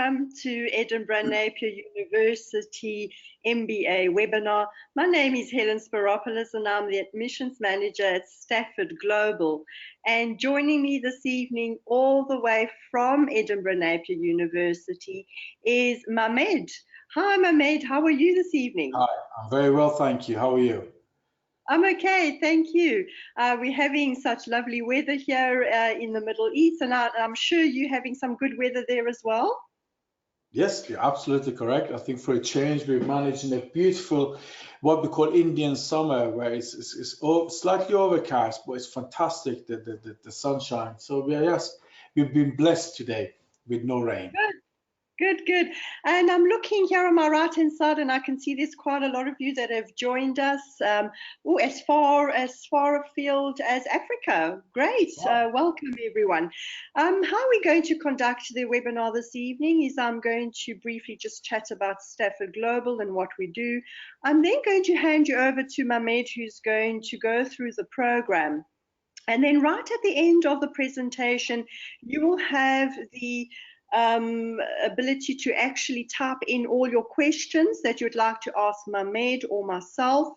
welcome to Edinburgh Napier University MBA webinar. My name is Helen Spiropoulos and I'm the Admissions Manager at Stafford Global. And joining me this evening all the way from Edinburgh Napier University is Mammed. Hi Mammed, how are you this evening? Hi, I'm very well, thank you. How are you? I'm okay, thank you. We're having such lovely weather here in the Middle East, and I'm sure you're having some good weather there as well. Yes, you're absolutely correct. I think for a change, we're managing a beautiful, what we call Indian summer, where it's slightly overcast, but it's fantastic, the sunshine. So yes, we've been blessed today with no rain. Good. And I'm looking here on my right-hand side, and I can see there's quite a lot of you that have joined us. As far afield as Africa. Great. Wow. Welcome, everyone. How are we going to conduct the webinar this evening is I'm going to briefly just chat about Stafford Global and what we do. I'm then going to hand you over to Mammed, who's going to go through the program. And then right at the end of the presentation, you will have the ability to actually type in all your questions that you'd like to ask Mammed or myself.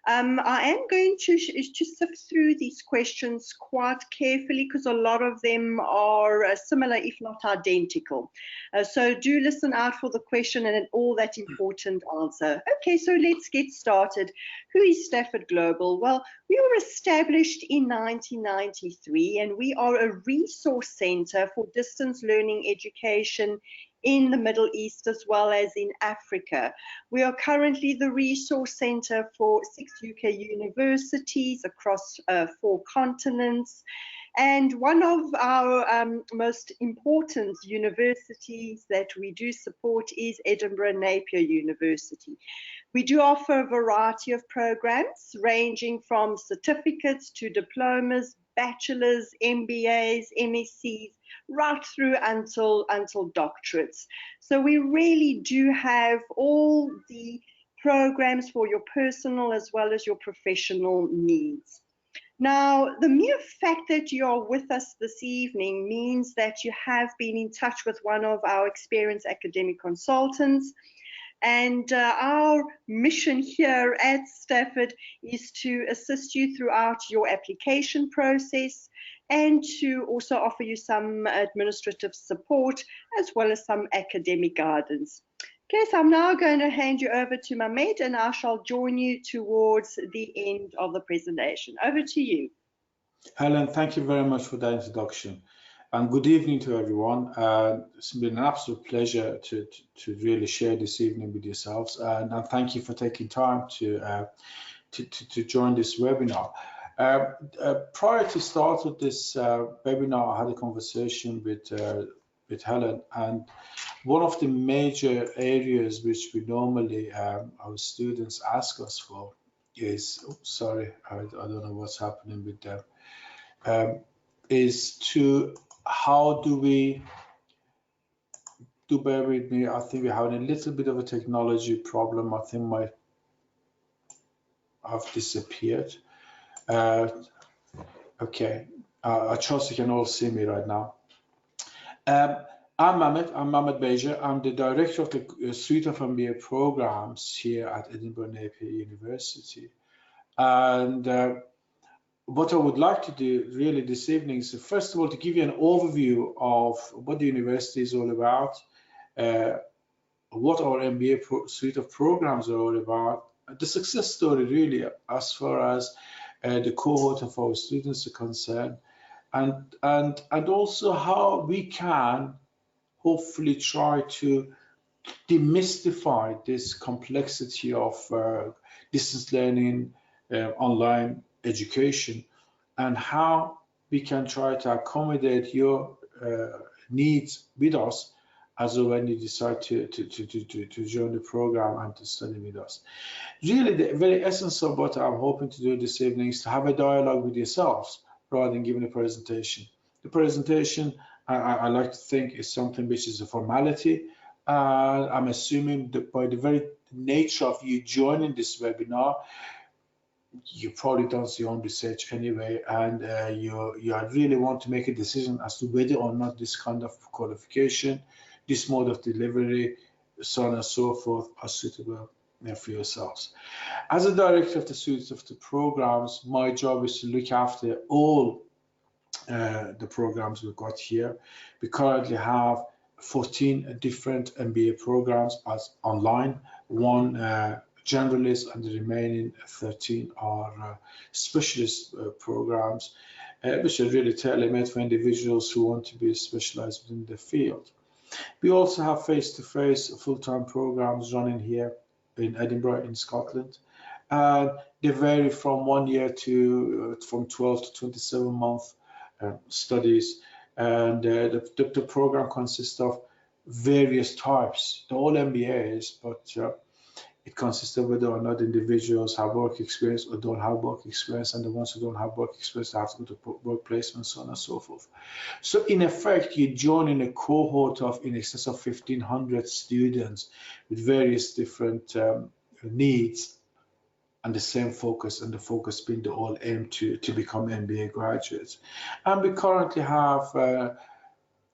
I am going to sift through these questions quite carefully because a lot of them are similar, if not identical. So do listen out for the question and all that important answer. Okay, so let's get started. Who is Stafford Global? Well, we were established in 1993 and we are a resource center for distance learning education in the Middle East as well as in Africa. We are currently the resource center for 6 UK universities across 4 continents. And one of our most important universities that we do support is Edinburgh Napier University. We do offer a variety of programs ranging from certificates to diplomas, bachelor's, MBAs, MScs, right through until doctorates. So we really do have all the programs for your personal as well as your professional needs. Now, the mere fact that you are with us this evening means that you have been in touch with one of our experienced academic consultants. And our mission here at Stafford is to assist you throughout your application process and to also offer you some administrative support as well as some academic guidance. Okay, so I'm now going to hand you over to Mammed and I shall join you towards the end of the presentation. Over to you. Helen, thank you very much for that introduction. And good evening to everyone. It's been an absolute pleasure to really share this evening with yourselves, and thank you for taking time to join this webinar. Prior to start with this webinar, I had a conversation with Helen, and one of the major areas which we normally our students ask us for is, I don't know what's happening with them, is to how do we bear with me, I think we're having a little bit of a technology problem. I think I've disappeared. Okay, I trust you can all see me right now. I'm Mammed Bagher. I'm the director of the suite of MBA programs here at Edinburgh Napier University. And what I would like to do really this evening is, first of all, to give you an overview of what the university is all about, what our MBA suite of programs are all about, the success story really as far as the cohort of our students are concerned, and also how we can hopefully try to demystify this complexity of distance learning, online education, and how we can try to accommodate your needs with us as when you decide to join the program and to study with us. Really, the very essence of what I'm hoping to do this evening is to have a dialogue with yourselves rather than giving a presentation. The presentation, I like to think, is something which is a formality. I'm assuming that by the very nature of you joining this webinar, you probably done your own research anyway, and you really want to make a decision as to whether or not this kind of qualification, this mode of delivery, so on and so forth, are suitable for yourselves. As a director of the suite of the programs, my job is to look after all the programs we've got here. We currently have 14 different MBA programs as online, one generalist, and the remaining 13 are specialist programs, which are really tailor-made for individuals who want to be specialized within the field. We also have face-to-face full-time programs running here in Edinburgh in Scotland. They vary from 1 year to from 12 to 27 month studies, and the program consists of various types. They're all MBAs, but it consists of whether or not individuals have work experience or don't have work experience, and the ones who don't have work experience have to go to work placement, so on and so forth. So in effect, you join in a cohort of in excess of 1,500 students with various different needs, and the same focus, and the focus being the all aim to become MBA graduates. And we currently have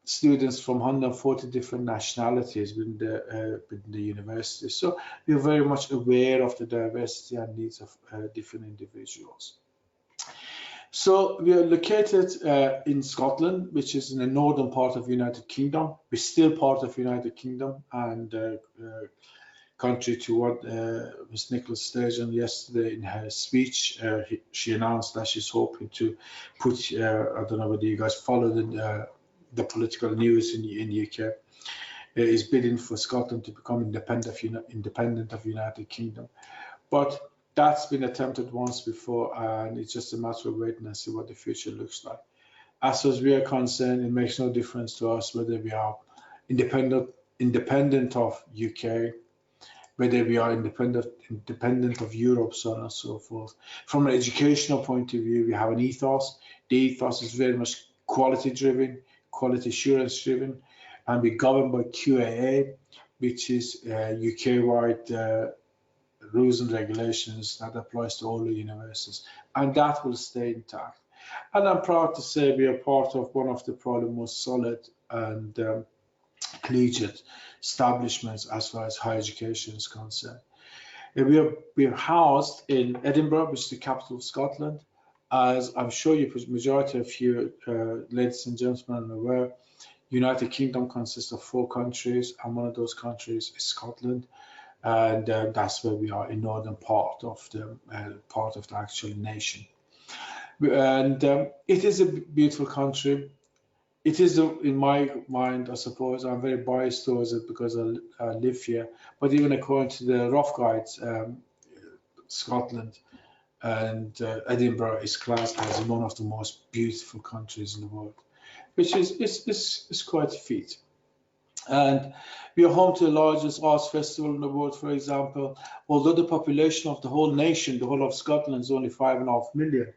students from 140 different nationalities within the university. So we are very much aware of the diversity and needs of different individuals. So we are located in Scotland, which is in the northern part of the United Kingdom. We're still part of the United Kingdom, and contrary to what Ms. Nicholas Sturgeon yesterday in her speech, she announced that she's hoping to put, I don't know whether you guys followed the political news in the UK, is bidding for Scotland to become independent of United Kingdom. But that's been attempted once before, and it's just a matter of waiting and see what the future looks like. As far as we are concerned, it makes no difference to us whether we are independent of UK, whether we are independent of Europe, so on and so forth. From an educational point of view, we have an ethos. The ethos is very much quality driven, quality assurance driven, and we govern by QAA, which is UK-wide rules and regulations that applies to all the universities, and that will stay intact. And I'm proud to say we are part of one of the probably most solid and collegiate establishments as far as higher education is concerned. We are housed in Edinburgh, which is the capital of Scotland. As I'm sure majority of you, ladies and gentlemen, are aware, United Kingdom consists of 4 countries, and one of those countries is Scotland, and that's where we are in northern part of the actual nation. And it is a beautiful country. It is, in my mind, I suppose, I'm very biased towards it because I live here, but even according to the rough guides, Scotland and Edinburgh is classed as one of the most beautiful countries in the world, which is quite a feat. And we are home to the largest arts festival in the world, for example. Although the population of the whole nation, the whole of Scotland, is only 5.5 million,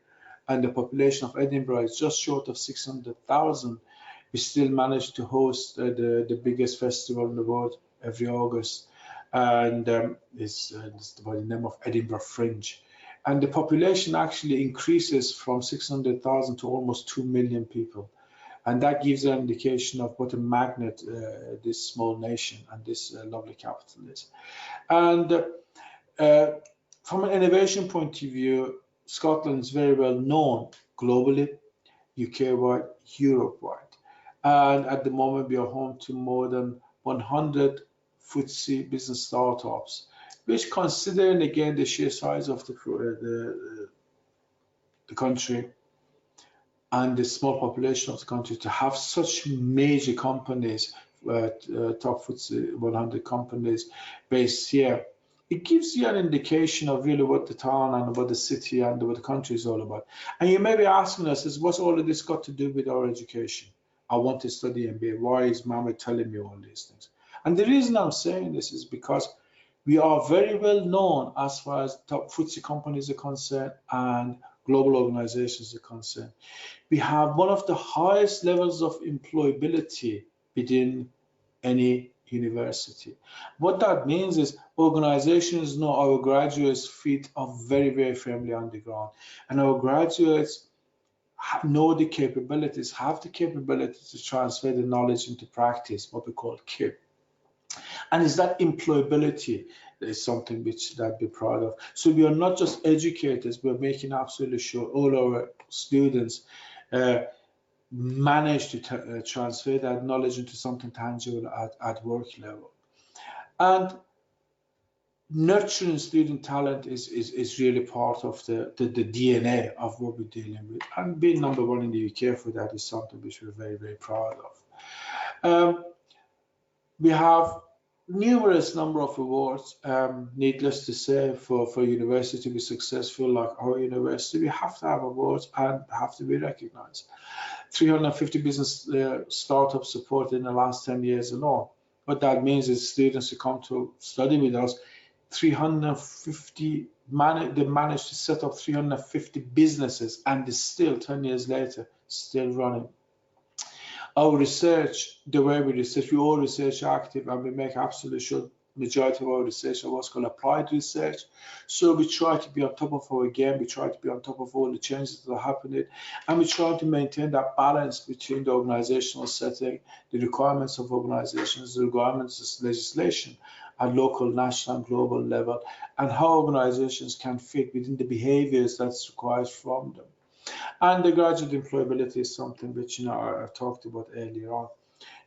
and the population of Edinburgh is just short of 600,000, we still manage to host the biggest festival in the world every August, and it's by the name of Edinburgh Fringe. And the population actually increases from 600,000 to almost 2 million people. And that gives an indication of what a magnet this small nation and this lovely capital is. And from an innovation point of view, Scotland is very well known globally, UK-wide, Europe-wide. And at the moment, we are home to more than 100 FTSE business startups, which, considering again the sheer size of the country and the small population of the country, to have such major companies, top FTSE 100 companies based here, it gives you an indication of really what the town and what the city and what the country is all about. And you may be asking us, what's all of this got to do with our education? I want to study MBA. Why is Mammed telling me all these things? And the reason I'm saying this is because we are very well known as far as top FTSE companies are concerned and global organizations are concerned. We have one of the highest levels of employability within any university. What that means is organizations know our graduates' feet are very, very firmly on the ground, and our graduates know the capabilities, have the capability to transfer the knowledge into practice, what we call KIP. And is that employability is something which that we're proud of. So we are not just educators, we're making absolutely sure all our students manage to transfer that knowledge into something tangible at work level. And nurturing student talent is really part of the DNA of what we're dealing with. And being number one in the UK for that is something which we're very, very proud of. We have numerous number of awards, needless to say, for university to be successful like our university, we have to have awards and have to be recognized. 350 business startups supported in the last 10 years alone. What that means is students who come to study with us, 350, they managed to set up 350 businesses and is still 10 years later, still running. Our research, the way we research, we all research active and we make absolutely sure majority of our research are what's called applied research. So we try to be on top of our game, we try to be on top of all the changes that are happening, and we try to maintain that balance between the organizational setting, the requirements of organizations, the requirements of legislation at local, national, and global level, and how organizations can fit within the behaviors that's required from them. And the graduate employability is something which I talked about earlier on.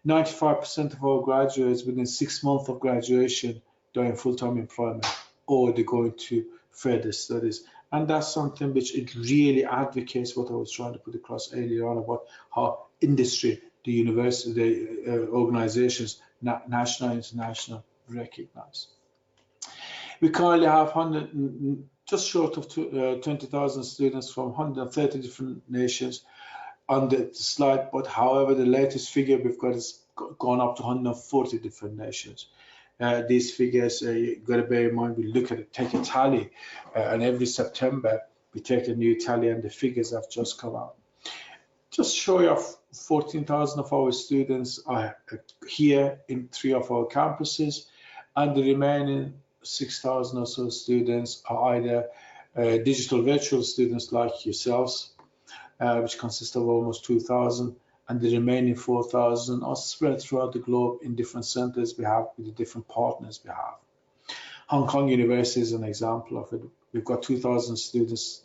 95% of our graduates within 6 months of graduation, they're in full-time employment or they're going to further studies. And that's something which it really advocates what I was trying to put across earlier on about how industry, the university, the organizations, national and international, recognize. We currently have just short of 20,000 students from 130 different nations on the slide, but however, the latest figure we've got has gone up to 140 different nations. These figures, you've got to bear in mind, we look at it, take a tally, and every September we take a new tally, and the figures have just come out. Just shy of 14,000 of our students are here in 3 of our campuses, and the remaining 6,000 or so students are either digital virtual students like yourselves, which consists of almost 2,000, and the remaining 4,000 are spread throughout the globe in different centers we have with the different partners we have. Hong Kong University is an example of it. We've got 2,000 students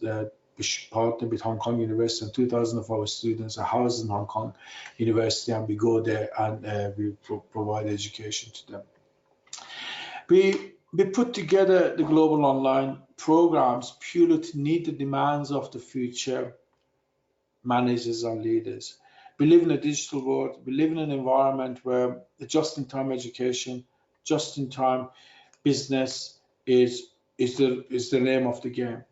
which partner with Hong Kong University, and 2,000 of our students are housed in Hong Kong University, and we go there and we provide education to them. We put together the global online programs purely to meet the demands of the future managers and leaders. We live in a digital world. We live in an environment where the just-in-time education, just-in-time business is the name of the game.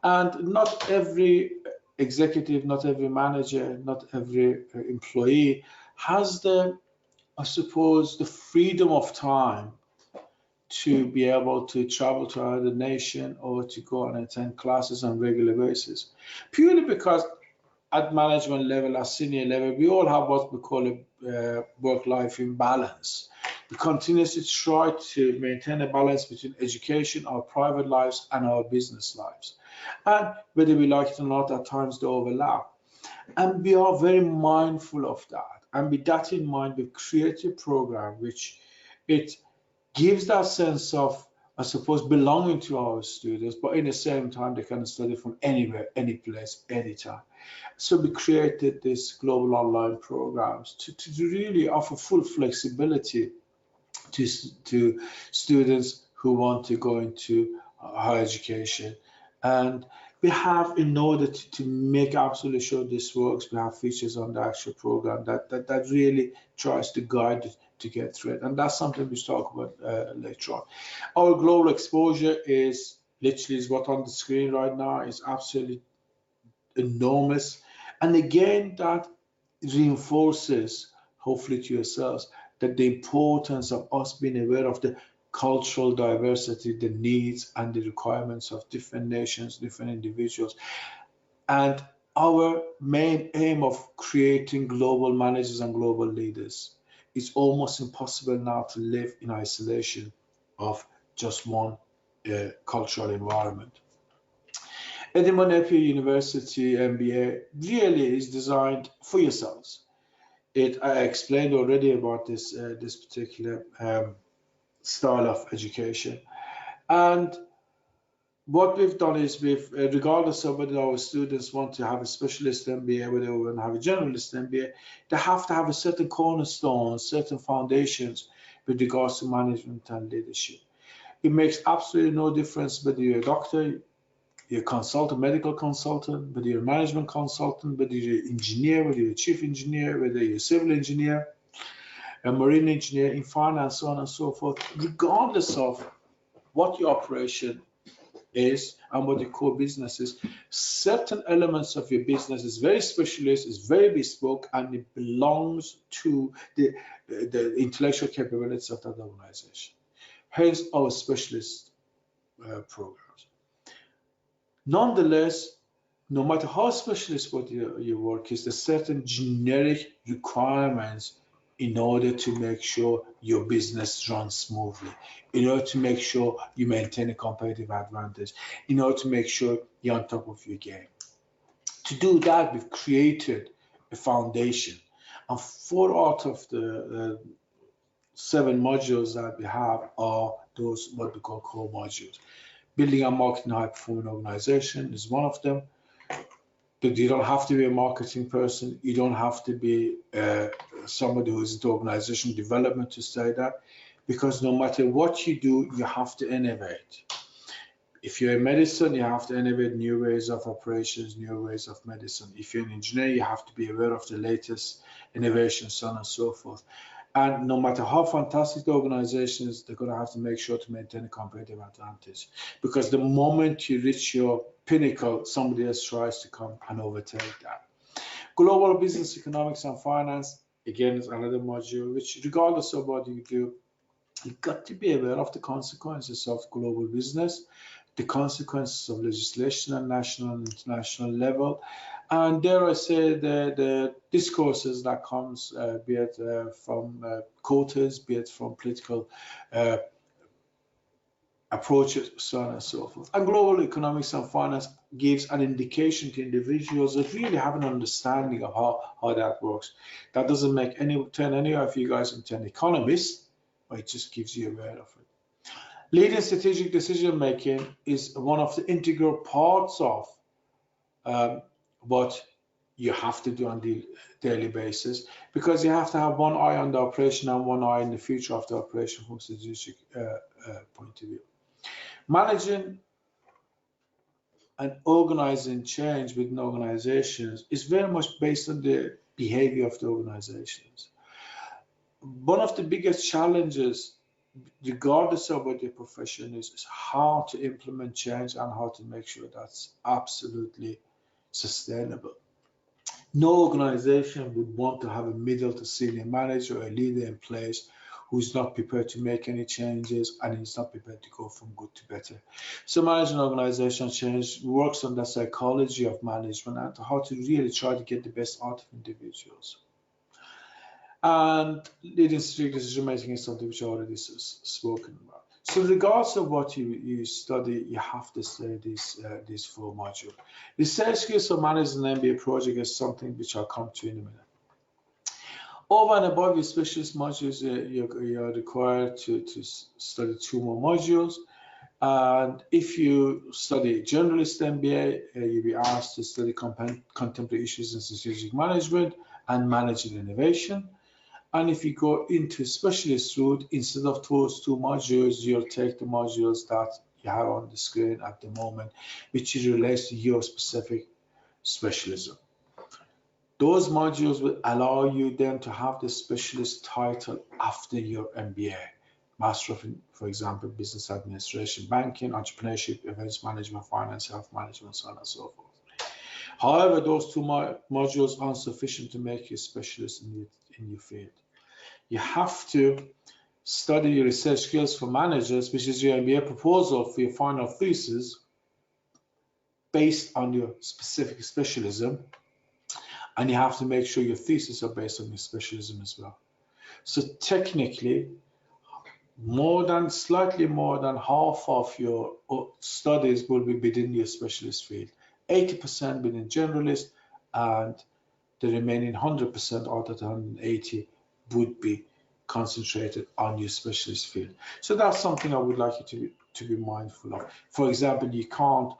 And not every executive, not every manager, not every employee has the, I suppose, the freedom of time to be able to travel to another nation or to go and attend classes on a regular basis, purely because at management level, at senior level, we all have what we call a work-life imbalance. We continuously try to maintain a balance between education, our private lives, and our business lives. And whether we like it or not, at times they overlap. And we are very mindful of that. And with that in mind, we've created a program which it gives that sense of, I suppose, belonging to our students, but in the same time, they can study from anywhere, any place, anytime. So we created this global online programs to really offer full flexibility to students who want to go into higher education. And we have, in order to make absolutely sure this works, we have features on the actual program that really tries to guide it to get through it. And that's something we talk about later on. Our global exposure is literally is what on the screen right now, is absolutely enormous. And again, that reinforces, hopefully to yourselves, that the importance of us being aware of the cultural diversity, the needs and the requirements of different nations, different individuals. And our main aim of creating global managers and global leaders, it's almost impossible now to live in isolation of just one cultural environment. Edinburgh Napier University MBA really is designed for yourselves. I explained already about this this particular style of education, and what we've done is regardless of whether our students want to have a specialist MBA, whether they want to have a generalist MBA, they have to have a certain cornerstone, certain foundations with regards to management and leadership. It makes absolutely no difference whether you're a doctor, you're a consultant, medical consultant, whether you're a management consultant, whether you're an engineer, whether you're a chief engineer, whether you're a civil engineer, a marine engineer, in finance, so on and so forth. Regardless of what your operation is and what your core business is, certain elements of your business is very specialist, is very bespoke, and it belongs to the intellectual capabilities of that organization. Hence our specialist programs. Nonetheless, no matter how specialist what your work is, there's certain generic requirements in order to make sure your business runs smoothly, in order to make sure you maintain a competitive advantage, in order to make sure you're on top of your game. To do that, we've created a foundation, and 4 out of the 7 modules that we have are those what we call core modules. Building and marketing a high-performing organization is one of them. But you don't have to be a marketing person. You don't have to be somebody who is into organization development to say that, because no matter what you do, you have to innovate. If you're in medicine, you have to innovate new ways of operations, new ways of medicine. If you're an engineer, you have to be aware of the latest innovations, so on and so forth. And no matter how fantastic the organization is, they're going to have to make sure to maintain a competitive advantage. Because the moment you reach your pinnacle, somebody else tries to come and overtake that. Global business economics and finance, again, is another module, which regardless of what you do, you've got to be aware of the consequences of global business, the consequences of legislation at national and international level, and dare I say the discourses that comes, be it from quotas, be it from political approaches, so on and so forth. And global economics and finance gives an indication to individuals that really have an understanding of how that works. That doesn't make turn any of you guys into an economist, but it just gives you aware of it. Leading strategic decision making is one of the integral parts of what you have to do on the daily basis, because you have to have one eye on the operation and one eye in the future of the operation from a strategic point of view. Managing and organizing change within organizations is very much based on the behavior of the organizations. One of the biggest challenges, regardless of what your profession is how to implement change and how to make sure that's absolutely sustainable. No organization would want to have a middle to senior manager or a leader in place who's not prepared to make any changes and is not prepared to go from good to better. So managing organizational change works on the psychology of management and how to really try to get the best out of individuals. And leading strategic decision making is something which I already spoken about. So regardless of what you study, you have to study these 4 modules. The sales skills for managing an MBA project is something which I'll come to in a minute. Over and above your specialist modules, you're required to study 2 more modules. And if you study generalist MBA, you'll be asked to study contemporary issues in strategic management and managing innovation. And if you go into specialist route, instead of those 2 modules, you'll take the modules that you have on the screen at the moment, which relates to your specific specialism. Those modules will allow you then to have the specialist title after your MBA. Master of, for example, Business Administration, Banking, Entrepreneurship, Events Management, Finance, Health Management, so on and so forth. However, those 2 modules aren't sufficient to make you a specialist in your field. You have to study your research skills for managers, which is your MBA proposal for your final thesis based on your specific specialism. And you have to make sure your thesis are based on your specialism as well. So technically, slightly more than half of your studies will be within your specialist field, 80% within generalist, and the remaining 100% out of the 180 would be concentrated on your specialist field. So that's something I would like you to be mindful of. For example, you can't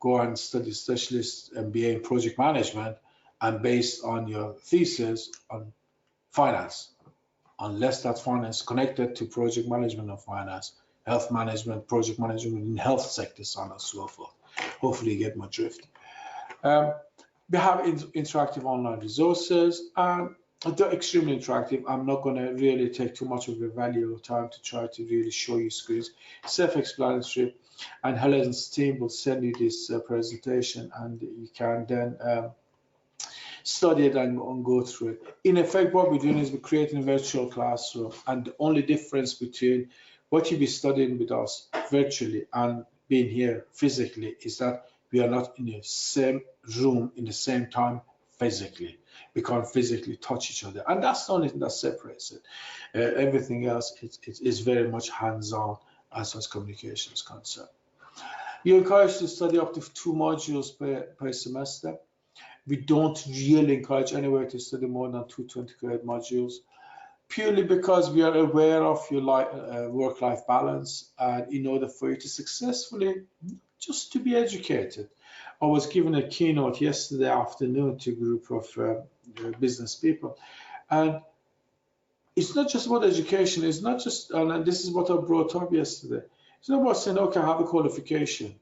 go and study specialist MBA in project management and based on your thesis on finance, unless that finance connected to project management of finance, health management, project management in health sector, so on and so forth. Hopefully you get my drift. We have interactive online resources, and they're extremely interactive. I'm not going to really take too much of your valuable time to try to really show you screens. Self-explanatory, and Helen's team will send you this presentation, and you can then study it and go through it. In effect, what we're doing is we're creating a virtual classroom, and the only difference between what you'll be studying with us virtually and being here physically is that we are not in the same room in the same time physically. We can't physically touch each other, and that's the only thing that separates it. Everything else is very much hands-on as far as communication is concerned. You're encouraged to study up to 2 modules per semester. We don't really encourage anyone to study more than 2 20 credit modules, purely because we are aware of your work-life balance, and in order for you to successfully just to be educated. I was given a keynote yesterday afternoon to a group of business people, and it's not just about education. It's not just, and this is what I brought up yesterday. It's not about saying, okay, I have a qualification.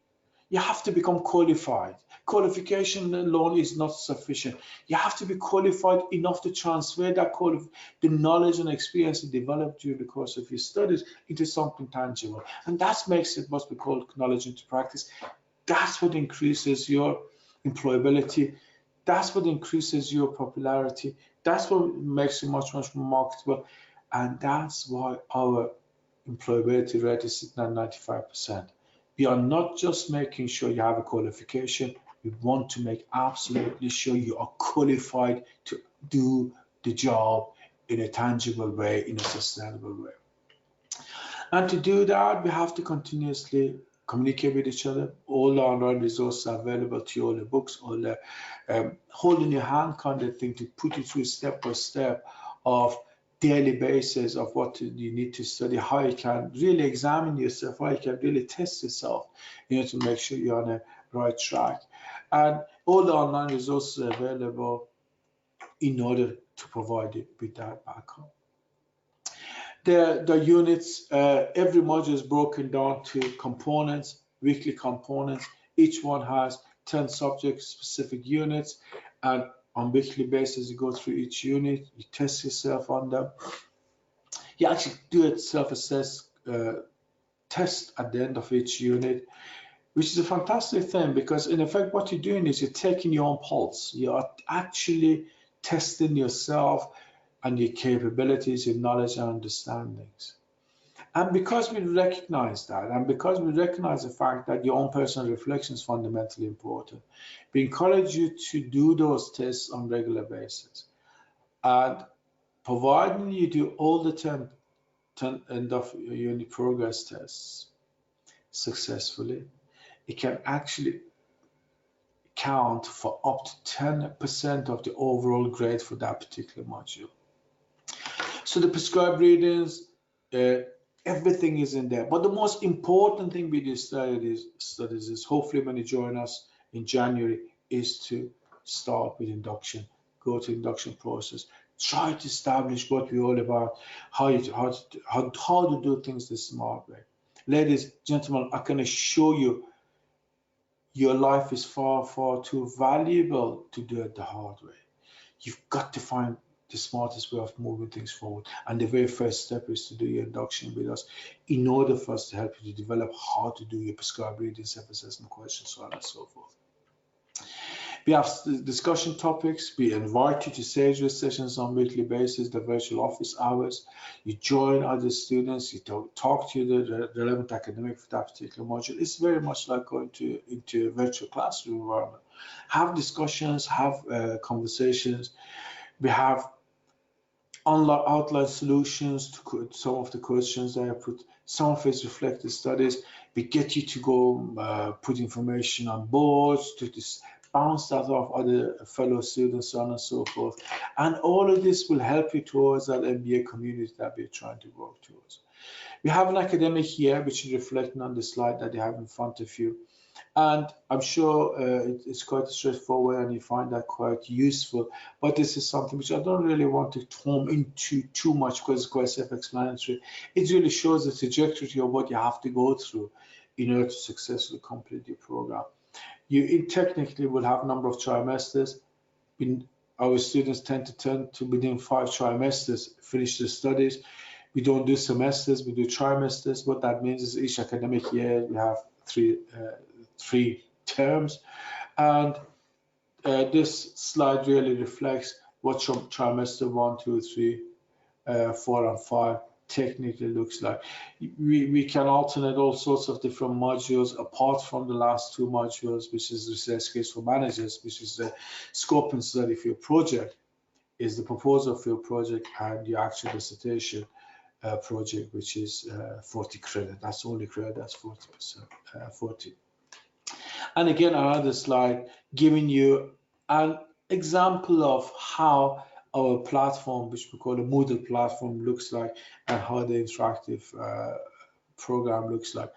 You have to become qualified. Qualification alone is not sufficient. You have to be qualified enough to transfer that the knowledge and experience you developed during the course of your studies into something tangible. And that makes it what we call knowledge into practice. That's what increases your employability. That's what increases your popularity. That's what makes you much, much more marketable. And that's why our employability rate is sitting at 95%. We are not just making sure you have a qualification. We want to make absolutely sure you are qualified to do the job in a tangible way, in a sustainable way. And to do that, we have to continuously communicate with each other. All the online resources are available to you, all the books, all the hold in your hand kind of thing to put you through step by step of daily basis of what you need to study, how you can really examine yourself, how you can really test yourself, to make sure you're on the right track. And all the online resources are available in order to provide you with that backup. The units, every module is broken down to components, weekly components. Each one has 10 subject-specific units, and on weekly basis, you go through each unit, you test yourself on them. You actually do a self-assess test at the end of each unit, which is a fantastic thing, because in effect, what you're doing is you're taking your own pulse. You are actually testing yourself and your capabilities, your knowledge and understandings. And because we recognize that, and because we recognize the fact that your own personal reflection is fundamentally important, we encourage you to do those tests on a regular basis. And providing you do all the 10 end of unit progress tests successfully, it can actually count for up to 10% of the overall grade for that particular module. So the prescribed readings, everything is in there. But the most important thing with these studies is hopefully when you join us in January is to start with induction, go to induction process, try to establish what we're all about, how to do things the smart way. Ladies, gentlemen, I can assure you, your life is far, far too valuable to do it the hard way. You've got to find the smartest way of moving things forward. And the very first step is to do your induction with us in order for us to help you to develop how to do your prescribed reading, self-assessment questions, so on and so forth. We have discussion topics. We invite you to sage sessions on a weekly basis, the virtual office hours. You join other students, you talk to the relevant academic for that particular module. It's very much like going into a virtual classroom environment. Have discussions, have conversations. We have outline solutions to some of the questions that I put. Some of it's reflected studies. We get you to go put information on boards, to bounce that off other fellow students, so on and so forth. And all of this will help you towards that MBA community that we're trying to work towards. We have an academic year, which is reflecting on the slide that you have in front of you. And I'm sure it's quite straightforward and you find that quite useful. But this is something which I don't really want to turn into too much because it's quite self-explanatory. It really shows the trajectory of what you have to go through in order to successfully complete your program. You technically will have a number of trimesters. Our students tend to within 5 trimesters finish their studies. We don't do semesters, we do trimesters. What that means is each academic year we have three terms, and this slide really reflects what trimester 1, 2, 3, 4, and 5 technically looks like. We can alternate all sorts of different modules apart from the last 2 modules, which is research case for managers, which is the scope and study for your project, is the proposal for your project, and your actual dissertation project, which is 40 credit. That's the only credit, that's 40%, 40. And again, another slide giving you an example of how our platform, which we call a Moodle platform, looks like, and how the interactive program looks like.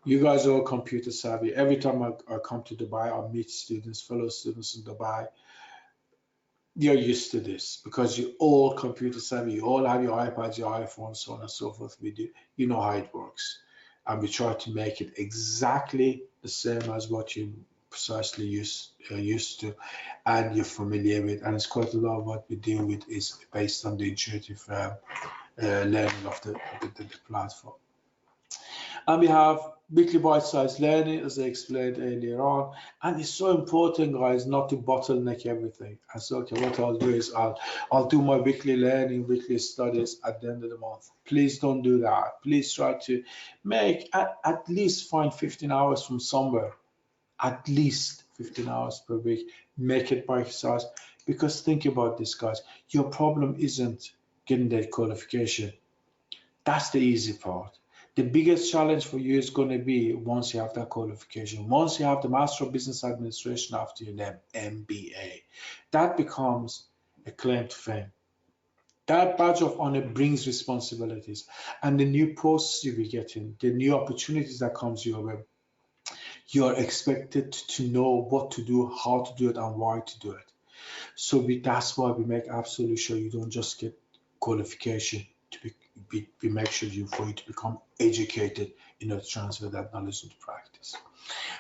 You guys are all computer savvy. Every time I come to Dubai, I meet students, fellow students in Dubai. You're used to this because you're all computer savvy. You all have your iPads, your iPhones, so on and so forth with you. You know how it works. And we try to make it exactly the same as what you precisely used to and you're familiar with. And it's quite a lot of what we deal with is based on the intuitive learning of the platform. And we have weekly bite-sized learning, as I explained earlier on. And it's so important, guys, not to bottleneck everything. And so, okay, what I'll do is I'll do my weekly learning, weekly studies at the end of the month. Please don't do that. Please try to make at least find 15 hours from somewhere. At least 15 hours per week. Make it bite-sized. Because think about this, guys. Your problem isn't getting that qualification. That's the easy part. The biggest challenge for you is going to be once you have that qualification, once you have the Master of Business Administration after your name, MBA, that becomes a claim to fame. That badge of honor brings responsibilities, and the new posts you be getting, the new opportunities that comes your way, you're expected to know what to do, how to do it, and why to do it. So that's why we make absolutely sure you don't just get qualification, we make sure for you to become educated in order to transfer that knowledge into practice.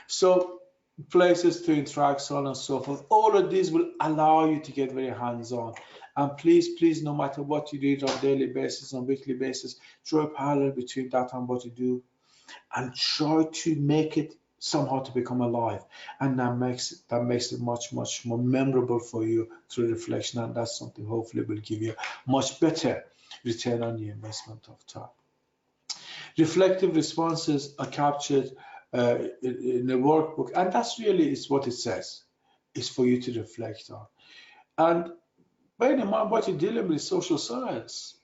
So places to interact, so on and so forth. All of these will allow you to get very hands-on. And please, no matter what you do on a daily basis, on a weekly basis, draw a parallel between that and what you do, and try to make it somehow to become alive. And that makes it much more memorable for you through reflection. And that's something hopefully will give you much better return on your investment of time. Reflective responses are captured in the workbook, and that's really is what it says. It's for you to reflect on. And bear in mind what you're dealing with is social science.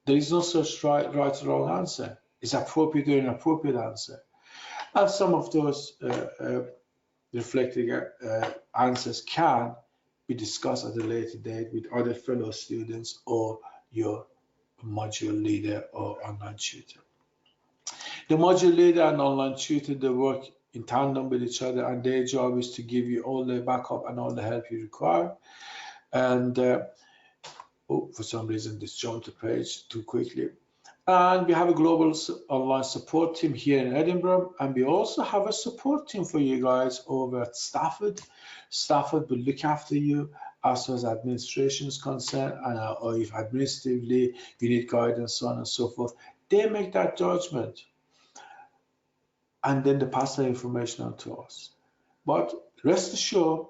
There is no such right or wrong answer. It's appropriate or inappropriate answer. And some of those reflecting answers can be discussed at a later date with other fellow students or your module leader or online tutor. The module leader and online tutor, they work in tandem with each other, and their job is to give you all the backup and all the help you require. And for some reason this jumped the page too quickly. And we have a global online support team here in Edinburgh, and we also have a support team for you guys over at Stafford. Stafford will look after you as far as administration is concerned, or if administratively you need guidance, so on and so forth. They make that judgment, and then they pass that information on to us. But rest assured,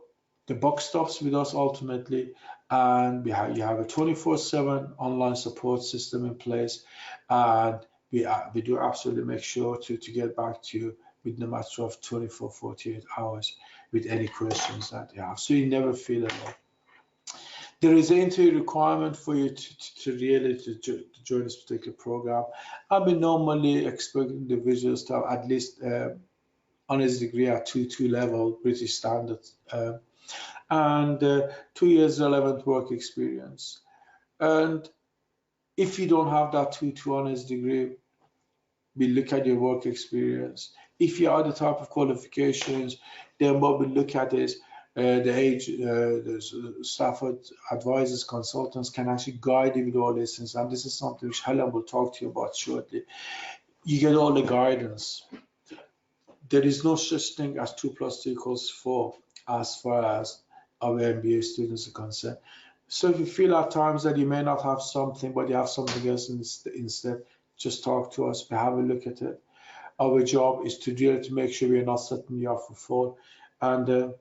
the buck stops with us ultimately, and you have a 24/7 online support system in place, and we do absolutely make sure to get back to you within a matter of 24-48 hours with any questions that you have, so you never feel alone. There is an interview requirement for you to really to join this particular program. I've been normally expecting individuals to have at least honors degree at 2 level, British standards, and 2 years relevant work experience. And if you don't have that 2 honors degree, we look at your work experience. If you are the type of qualifications, then what we look at is the age, the Stafford advisors, consultants can actually guide you with all these things. And this is something which Helen will talk to you about shortly. You get all the guidance. There is no such thing as 2 + 2 = 4 as far as our MBA students are concerned. So if you feel at times that you may not have something, but you have something else instead, just talk to us. We have a look at it. Our job is to really to make sure we are not setting you up for fraud, and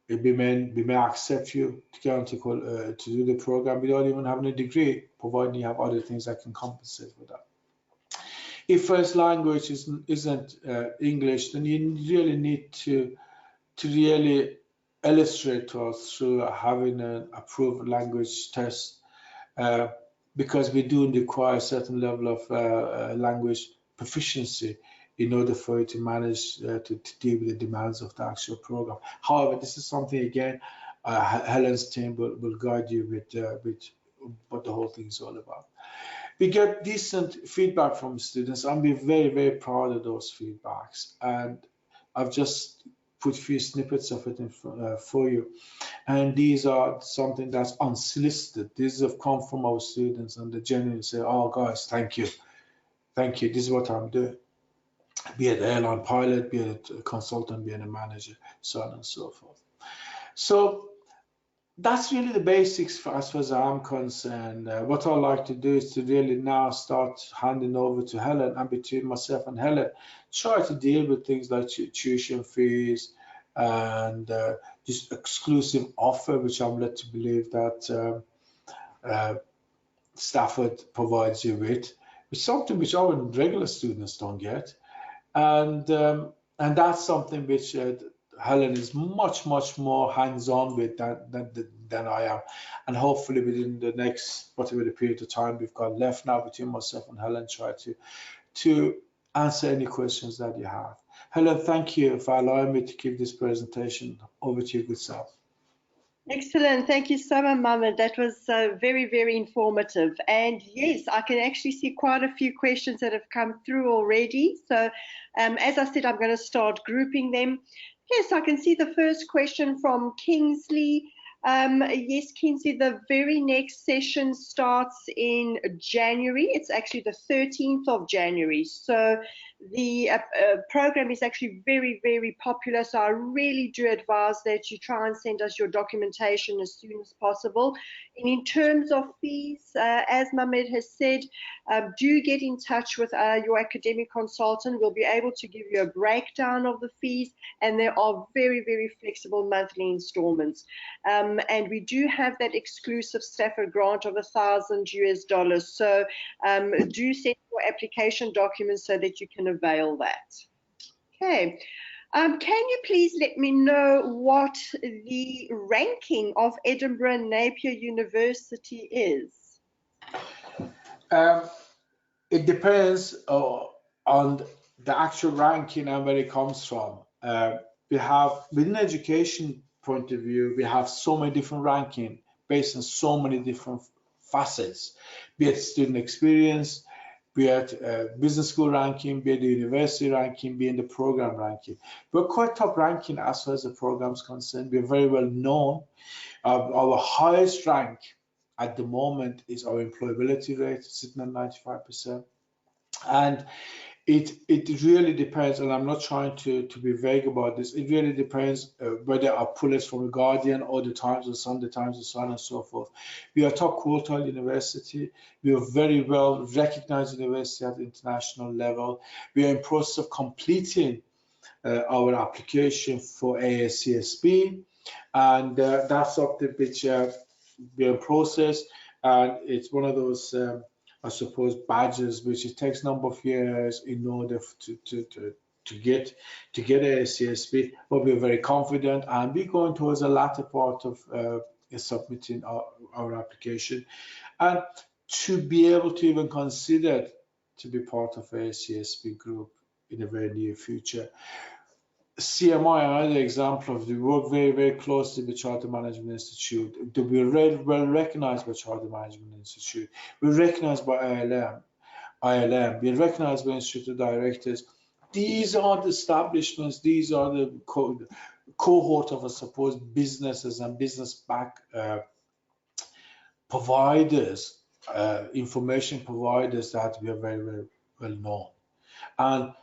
we may accept you to go on to do the program without even having a degree, providing you have other things that can compensate for that. If first language isn't English, then you really need to really illustrate to us through having an approved language test, because we do require a certain level of language proficiency in order for you to manage to deal with the demands of the actual program. However, this is something, again, Helen's team will guide you with what the whole thing is all about. We get decent feedback from students, and we're very, very proud of those feedbacks. And I've just put a few snippets of it in for you. And these are something that's unsolicited. These have come from our students, and they genuinely say, oh, guys, thank you. Thank you. This is what I'm doing. Be it airline pilot, be it a consultant, be it a manager, so on and so forth. So that's really the basics for, as far as I'm concerned. What I'd like to do is to really now start handing over to Helen, and between myself and Helen, try to deal with things like tuition fees and this exclusive offer, which I'm led to believe that Stafford provides you with. It's something which our regular students don't get. And that's something which Helen is much more hands-on with than I am, and hopefully within the next whatever the period of time we've got left now between myself and Helen, try to answer any questions that you have. Helen, thank you for allowing me to give this presentation. Over to you, good self. Excellent. Thank you so much, Mammed. That was very informative. And yes, I can actually see quite a few questions that have come through already. So as I said, I'm going to start grouping them. Yes, I can see the first question from Kingsley. Yes, Kingsley, the very next session starts in January. It's actually the 13th of January. So the program is actually very popular. So I really do advise that you try and send us your documentation as soon as possible. And in terms of fees, as Mammed has said, do get in touch with your academic consultant. We'll be able to give you a breakdown of the fees, and there are very flexible monthly installments. And we do have that exclusive Stafford grant of $1,000 US. So do send your application documents so that you can avail that. Okay. Can you please let me know what the ranking of Edinburgh Napier University is? It depends on the actual ranking and where it comes from. We have, within education point of view, we have so many different ranking based on so many different facets, be it student experience, be it business school ranking, be it the university ranking, be it the program ranking. We're quite top ranking as far as the program is concerned. We're very well known. Our highest rank at the moment is our employability rate, sitting at 95%. And it really depends, and I'm not trying to be vague about this, it really depends whether I pull it from the Guardian or the Times or Sunday Times and so on and so forth. We are top quartile university. We are very well recognized university at the international level. We are in process of completing our application for ASCSB, and that's something which we are in process, and it's one of those I suppose badges which it takes a number of years in order to get ASCSB, but we're very confident, and we're going towards the latter part of submitting our application, and to be able to even consider to be part of a CSP group in the very near future. CMI, another example of, we work very, very closely with Charter Management Institute. We're well recognized by Charter Management Institute. We're recognized by ILM. We're recognized by Institute of Directors. These are the establishments, these are the cohort of, I suppose, businesses and business back providers, information providers that we are very, very well known. And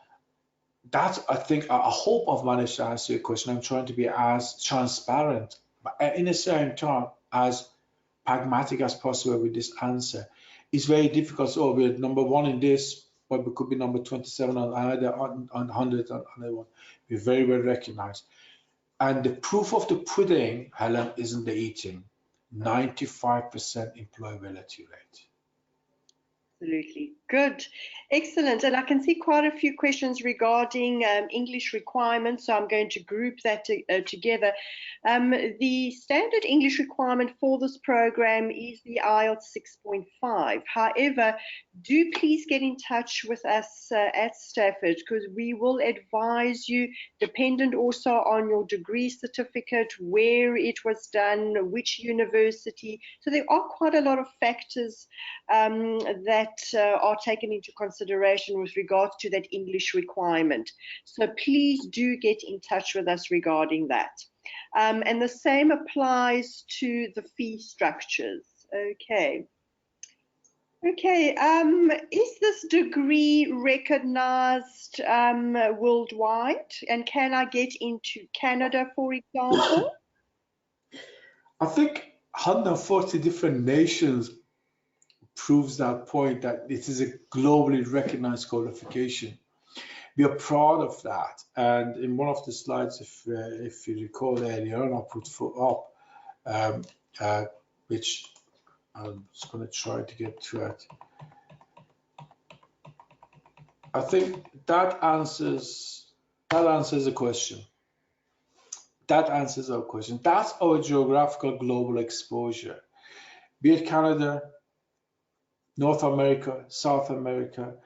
that's, I think, I hope I've managed to answer your question. I'm trying to be as transparent, but in the same time, as pragmatic as possible with this answer. It's very difficult. So we're number one in this, but we could be number 27 on another, on 100 on another one. We're very well recognized. And the proof of the pudding, Helen, isn't the eating. 95% employability rate. Absolutely. Good. Excellent. And I can see quite a few questions regarding English requirements, so I'm going to group that together. The standard English requirement for this program is the IELTS 6.5. However, do please get in touch with us at Stafford, because we will advise you, dependent also on your degree certificate, where it was done, which university. So there are quite a lot of factors that are taken into consideration with regards to that English requirement. So please do get in touch with us regarding that. And the same applies to the fee structures. Okay. Okay, is this degree recognized worldwide? And can I get into Canada, for example? I think 140 different nations proves that point, that it is a globally recognized qualification. We are proud of that. And in one of the slides, if you recall earlier on, I put up, which I'm just going to try to get to it. I think that answers the question. That answers our question. That's our geographical global exposure. Be it Canada, North America, South America.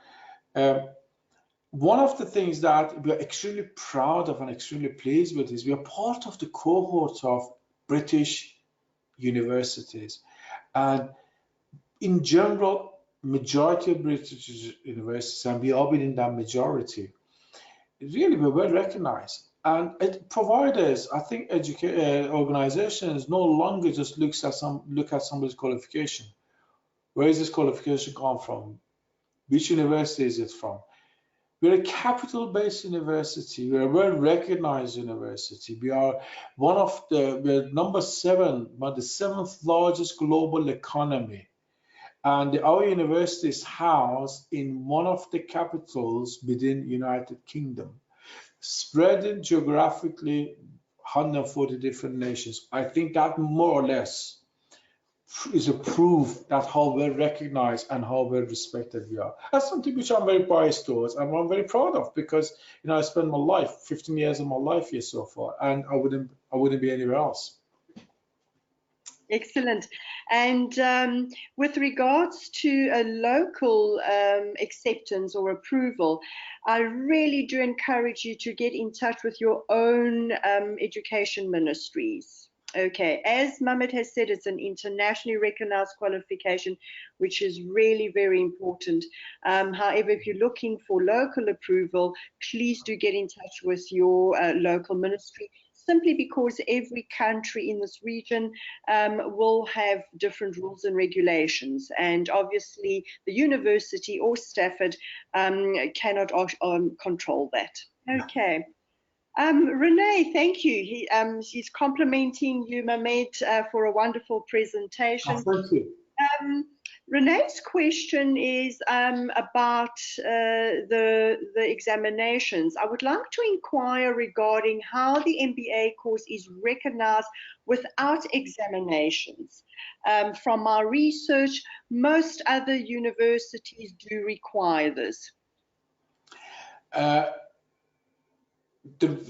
One of the things that we are extremely proud of and extremely pleased with is we are part of the cohort of British universities. And in general, majority of British universities, and we are within that majority, really we're well recognized. And providers, I think organizations no longer just look at somebody's qualification. Where is this qualification come from? Which university is it from? We're a capital-based university. We're a well-recognized university. We are we're number 7, but the 7th largest global economy. And our university is housed in one of the capitals within United Kingdom, spreading geographically 140 different nations. I think that more or less is a proof that how well recognized and how well respected we are. That's something which I'm very biased towards and I'm very proud of, because I spent my life, 15 years of my life here so far, and I wouldn't be anywhere else. Excellent. And with regards to a local acceptance or approval, I really do encourage you to get in touch with your own education ministries. Okay, as Mammed has said, it's an internationally recognized qualification, which is really very important. However, if you're looking for local approval, please do get in touch with your local ministry, simply because every country in this region will have different rules and regulations. And obviously, the university or Stafford cannot control that. Okay. Renee, thank you. He's complimenting you, Mammed, for a wonderful presentation. Oh, thank you. Renee's question is about the examinations. I would like to inquire regarding how the MBA course is recognized without examinations. From my research, most other universities do require this.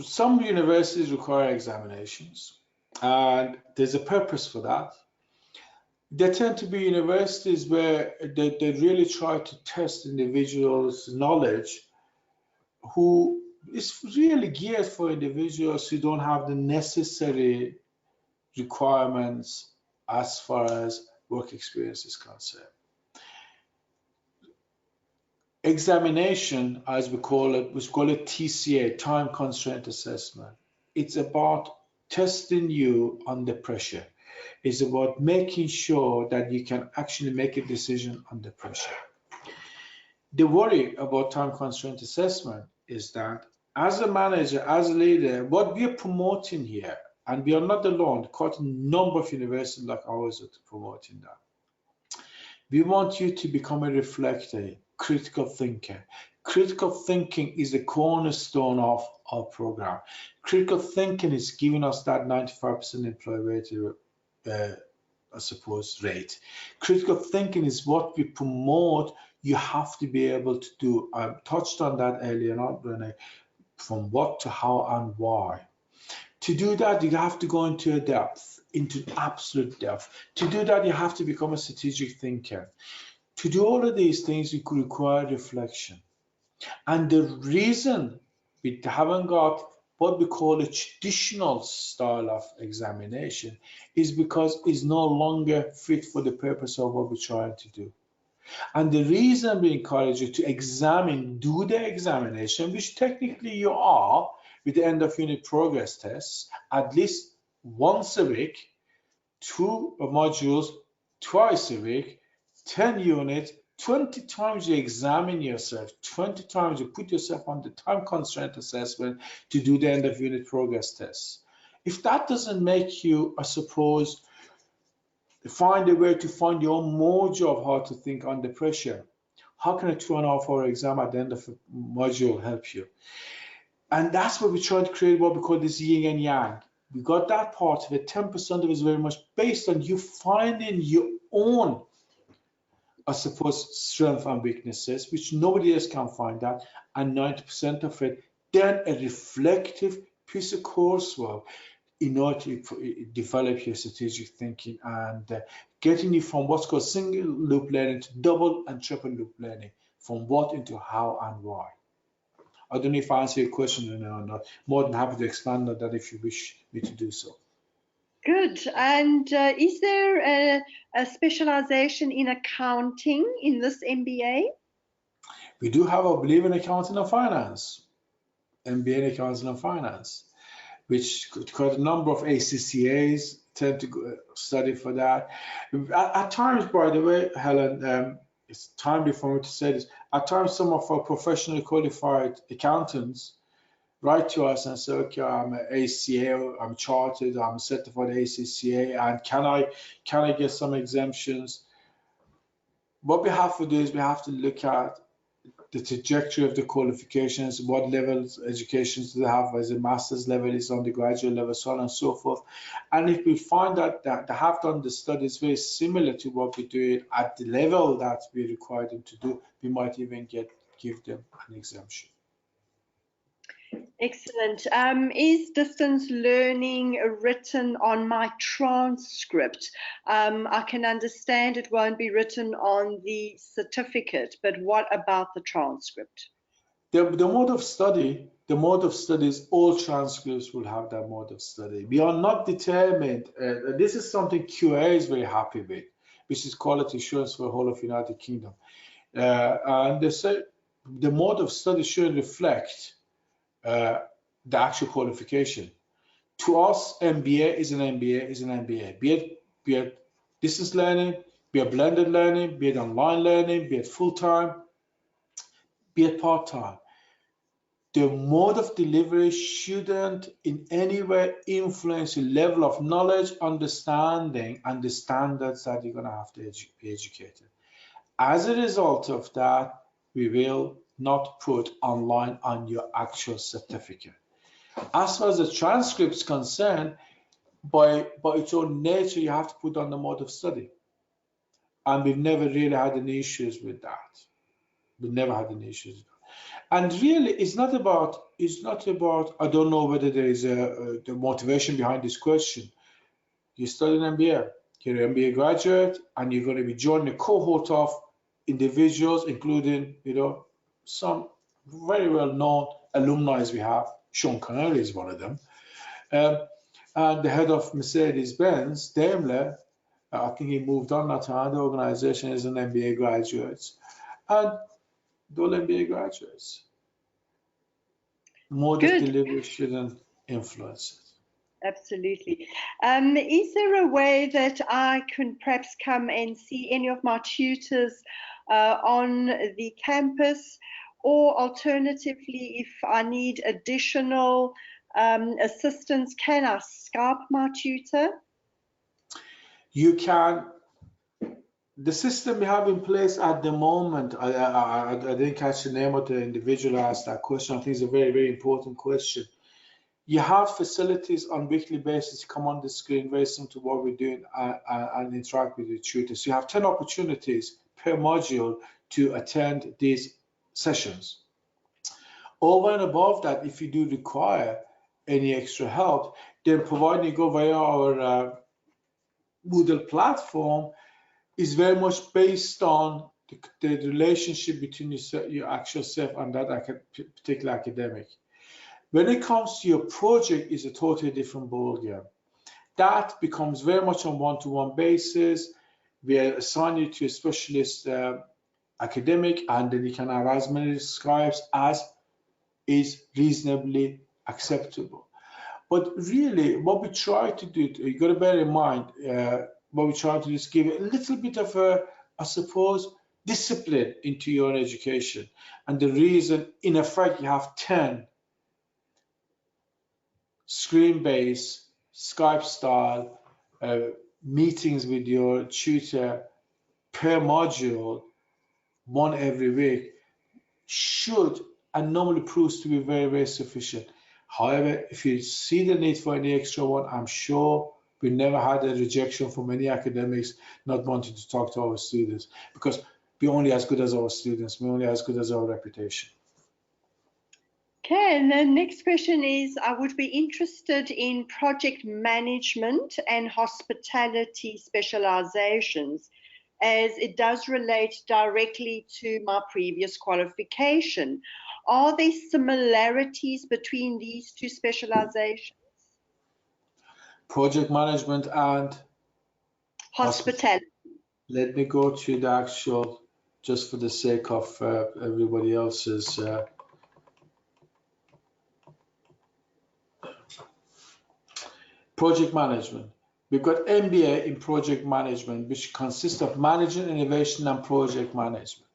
Some universities require examinations, and there's a purpose for that. There tend to be universities where they really try to test individuals' knowledge who is really geared for individuals who don't have the necessary requirements as far as work experience is concerned. Examination, as we call it TCA, time constraint assessment. It's about testing you under pressure. It's about making sure that you can actually make a decision under pressure. The worry about time constraint assessment is that as a manager, as a leader, what we are promoting here, and we are not alone, quite a number of universities like ours are promoting that. We want you to become a reflector, critical thinker. Critical thinking is the cornerstone of our program. Critical thinking is giving us that 95% employability rate. Critical thinking is what we promote. You have to be able to do. I touched on that earlier on, Renee, from what to how and why. To do that, you have to go into absolute depth. To do that, you have to become a strategic thinker. To do all of these things, you could require reflection. And the reason we haven't got what we call a traditional style of examination is because it's no longer fit for the purpose of what we're trying to do. And the reason we encourage you to do the examination, which technically you are, with the end of unit progress tests, at least once a week, 2 modules, twice a week, 10 units, 20 times you examine yourself, 20 times you put yourself on the time constraint assessment to do the end of unit progress tests. If that doesn't make you, I suppose, find a way to find your own mojo of how to think under pressure, how can a 2.5-hour exam at the end of a module help you? And that's what we try to create, what we call this yin and yang. We got that part of it, 10% of it is very much based on you finding your own, I suppose, strengths and weaknesses, which nobody else can find that, and 90% of it, then a reflective piece of coursework in order to develop your strategic thinking and getting you from what's called single loop learning to double and triple loop learning, from what into how and why. I don't know if I answer your question or not. More than happy to expand on that if you wish me to do so. Good. And is there a specialization in accounting in this MBA? We do have, I believe, in accounting and finance, MBA in accounting and finance, which quite a number of ACCAs tend to study for that. At times, by the way, Helen, it's timely for me to say this, at times some of our professionally qualified accountants write to us and say, okay, I'm an ACA, I'm chartered, I'm certified ACCA, and can I get some exemptions? What we have to do is we have to look at the trajectory of the qualifications, what levels educations do they have, as a master's level, is undergraduate level, so on and so forth. And if we find that they have done the studies very similar to what we do at the level that we require them to do, we might even give them an exemption. Excellent. Is distance learning written on my transcript? I can understand it won't be written on the certificate, but what about the transcript? The mode of studies, all transcripts will have that mode of study. We are not determined. This is something QA is very happy with, which is quality assurance for the whole of the United Kingdom. And they say the mode of study should reflect the actual qualification. To us, MBA is an MBA is an MBA. Be it distance learning, be it blended learning, be it online learning, be it full-time, be it part-time. The mode of delivery shouldn't in any way influence the level of knowledge, understanding, and the standards that you're going to have to be educated. As a result of that, we will not put online on your actual certificate. As far as the transcript is concerned, by its own nature, you have to put on the mode of study. And we've never really had any issues with that. We've never had any issues. And really, it's not about, I don't know whether there is the motivation behind this question. You study an MBA, you're an MBA graduate, and you're going to be joining a cohort of individuals, including, you know, some very well-known alumni as we have. Sean Connery is one of them. And the head of Mercedes-Benz, Daimler, I think he moved on now to another organization as an MBA graduate. And they're all MBA graduates. Modest delivery shouldn't influence it. Absolutely. Is there a way that I can perhaps come and see any of my tutors on the campus? Or alternatively, if I need additional assistance, can I Skype my tutor? You can. The system we have in place at the moment, I didn't catch the name of the individual who asked that question. I think it's a very, very important question. You have facilities on weekly basis come on the screen, very similar to what we're doing, and interact with your tutors. So you have 10 opportunities per module to attend these sessions. Over and above that, if you do require any extra help, then providing you go via our Moodle platform is very much based on the relationship between your actual self and that particular academic. When it comes to your project, it's a totally different ballgame. That becomes very much on one-to-one basis. We assign you to a specialist academic, and then you can have as many scribes as is reasonably acceptable. But really, what we try to do, you got to bear in mind, what we try to do is give a little bit of a, I suppose, discipline into your own education. And the reason, in effect, you have 10 screen-based, Skype-style meetings with your tutor per module, one every week, should and normally proves to be very, very sufficient. However, if you see the need for any extra one, I'm sure we never had a rejection from any academics not wanting to talk to our students, because we're only as good as our students, we're only as good as our reputation. Okay, and the next question is, I would be interested in project management and hospitality specializations, as it does relate directly to my previous qualification. Are there similarities between these two specializations? Project management and hospitality. Let me go to the actual, just for the sake of everybody else's. Project management. We've got MBA in project management, which consists of management, innovation, and project management.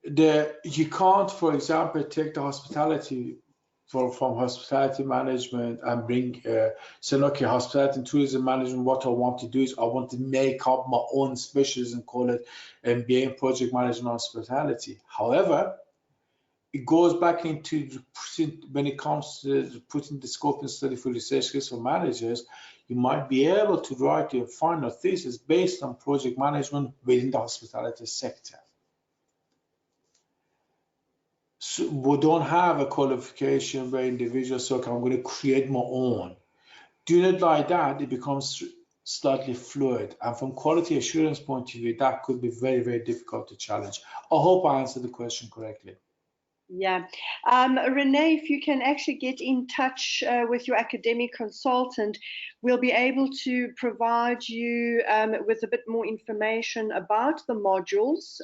You can't, for example, take the hospitality from hospitality management and bring, say, okay, hospitality and tourism management, what I want to do is I want to make up my own specialism and call it MBA in project management hospitality. However, it goes back into when it comes to putting the scope and study for research skills for managers, you might be able to write your final thesis based on project management within the hospitality sector. So we don't have a qualification where individuals say, okay, I'm going to create my own. Doing it like that, it becomes slightly fluid. And from quality assurance point of view, that could be very, very difficult to challenge. I hope I answered the question correctly. Yeah. Renee, if you can actually get in touch with your academic consultant, we'll be able to provide you with a bit more information about the modules.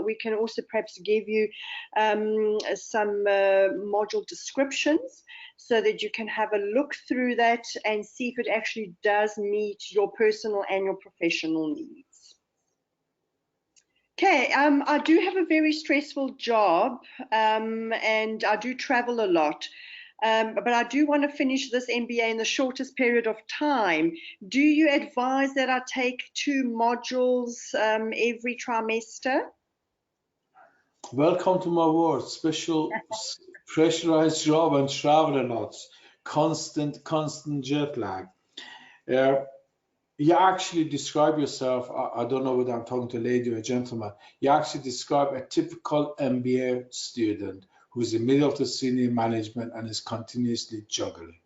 We can also perhaps give you some module descriptions so that you can have a look through that and see if it actually does meet your personal and your professional needs. Okay, I do have a very stressful job and I do travel a lot, but I do want to finish this MBA in the shortest period of time. Do you advise that I take 2 modules every trimester? Welcome to my world, special pressurized job and travel a lot, constant jet lag. You actually describe yourself, I don't know whether I'm talking to a lady or a gentleman, you actually describe a typical MBA student who's in the middle of the senior management and is continuously juggling.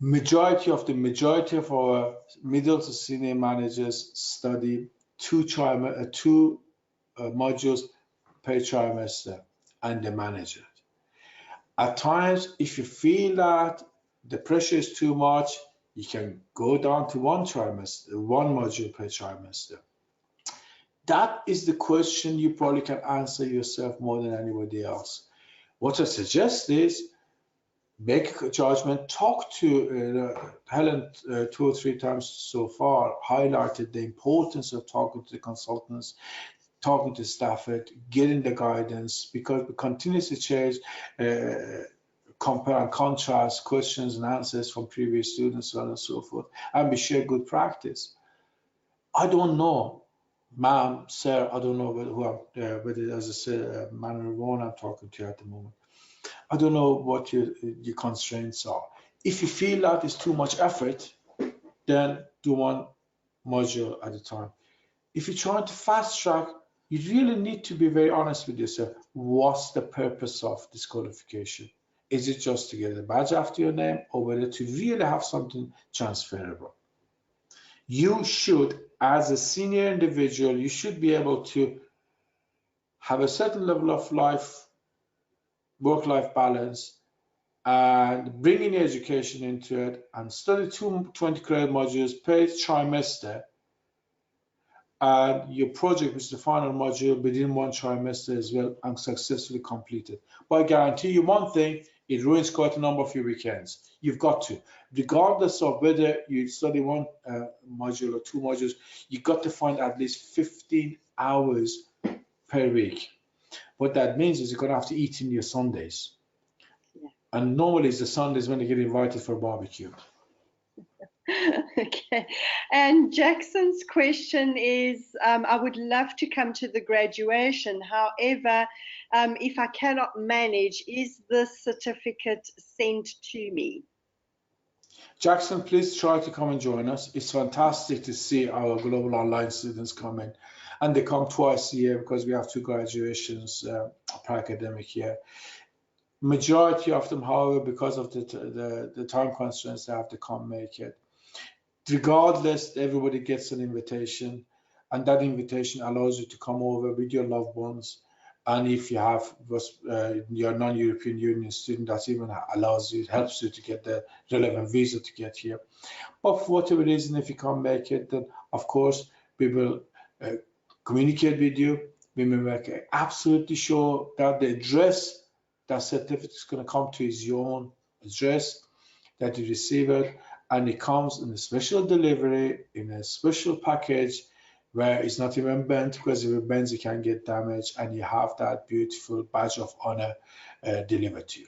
Majority of our middle to senior managers study two modules per trimester, and they manage it. At times, if you feel that the pressure is too much, you can go down to one module per trimester. That is the question you probably can answer yourself more than anybody else. What I suggest is make a judgment, talk to Helen 2 or 3 times so far, highlighted the importance of talking to the consultants, talking to Stafford, getting the guidance, because we continuously change, compare and contrast questions and answers from previous students, so on and so forth, and we share good practice. I don't know, ma'am, sir, I don't know whether as I said, man or woman I'm talking to you at the moment. I don't know what your constraints are. If you feel that it's too much effort, then do one module at a time. If you're trying to fast track, you really need to be very honest with yourself. What's the purpose of this qualification? Is it just to get a badge after your name, or whether to really have something transferable? You should, as a senior individual, you should be able to have a certain level of work-life balance, and bringing your education into it, and study 20 credit modules per trimester, and your project, which is the final module, within one trimester as well, and successfully completed. But I guarantee you one thing, it ruins quite a number of your weekends. You've got to, regardless of whether you study one module or 2 modules, you've got to find at least 15 hours per week. What that means is you're going to have to eat in your Sundays. Yeah. And normally it's the Sundays when you get invited for a barbecue. Okay, and Jackson's question is, I would love to come to the graduation. However, if I cannot manage, is this certificate sent to me? Jackson, please try to come and join us. It's fantastic to see our global online students come in, and they come twice a year because we have 2 graduations per academic year. Majority of them, however, because of the time constraints, they have to come make it. Regardless, everybody gets an invitation, and that invitation allows you to come over with your loved ones. And if you have your non-European Union student, that even helps you to get the relevant visa to get here. But for whatever reason, if you can't make it, then of course we will communicate with you. We will make absolutely sure that the address that certificate is going to come to is your own address, that you receive it, and it comes in a special delivery, in a special package, where it's not even bent, because if it bends, it can get damaged, and you have that beautiful badge of honor delivered to you.